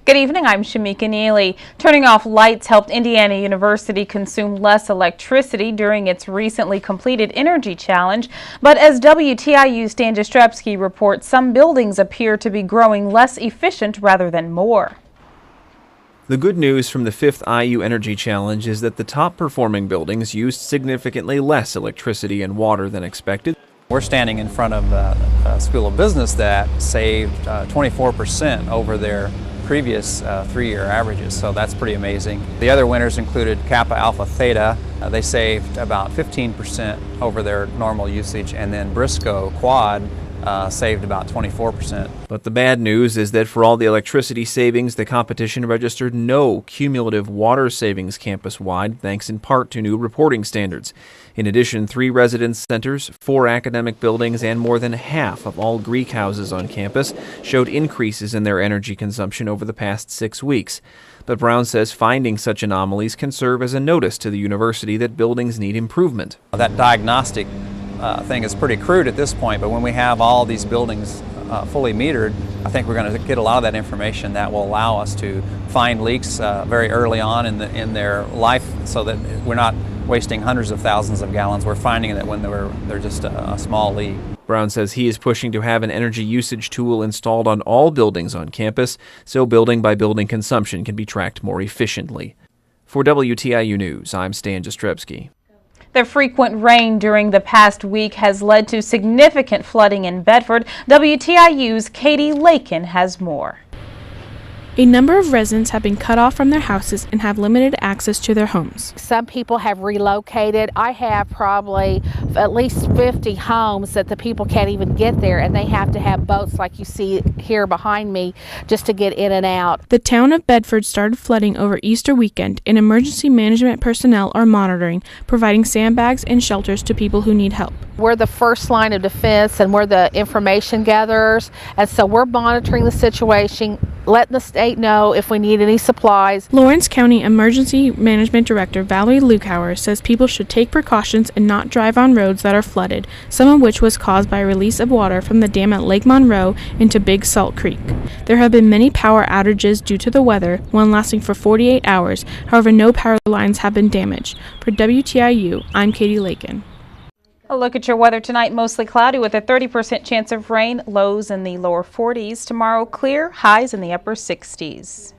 Good evening, I'm Shamika Neely. Turning off lights helped Indiana University consume less electricity during its recently completed energy challenge. But as WTIU's Stan Jastrzebski reports, some buildings appear to be growing less efficient rather than more. The good news from the 5th IU Energy Challenge is that the top-performing buildings used significantly less electricity and water than expected. We're standing in front of a School of Business that saved 24% over their previous 3-year averages, so that's pretty amazing. The other winners included Kappa Alpha Theta. They saved about 15% over their normal usage, and then Briscoe Quad saved about 24%. But the bad news is that for all the electricity savings, the competition registered no cumulative water savings campus-wide, thanks in part to new reporting standards. In addition, 3 residence centers, 4 academic buildings, and more than half of all Greek houses on campus showed increases in their energy consumption over the past 6 weeks. But Brown says finding such anomalies can serve as a notice to the university that buildings need improvement. That diagnostic thing is pretty crude at this point, but when we have all these buildings fully metered, I think we're going to get a lot of that information that will allow us to find leaks very early on in their life, so that we're not wasting hundreds of thousands of gallons. We're finding that when they're just a small leak. Brown says he is pushing to have an energy usage tool installed on all buildings on campus, so building by building consumption can be tracked more efficiently. For WTIU News, I'm Stan Jastrzebski. The frequent rain during the past week has led to significant flooding in Bedford. WTIU's Katie Lakin has more. A number of residents have been cut off from their houses and have limited access to their homes. Some people have relocated. I have probably at least 50 homes that the people can't even get there, and they have to have boats like you see here behind me just to get in and out. The town of Bedford started flooding over Easter weekend, and emergency management personnel are monitoring, providing sandbags and shelters to people who need help. We're the first line of defense, and we're the information gatherers, and so we're monitoring the situation, letting the state know if we need any supplies. Lawrence County Emergency Management Director Valerie Lukauer says people should take precautions and not drive on roads that are flooded, some of which was caused by a release of water from the dam at Lake Monroe into Big Salt Creek. There have been many power outages due to the weather, one lasting for 48 hours. However, no power lines have been damaged. For WTIU, I'm Katie Lakin. A look at your weather tonight: mostly cloudy with a 30% chance of rain, lows in the lower 40s. Tomorrow, clear, highs in the upper 60s.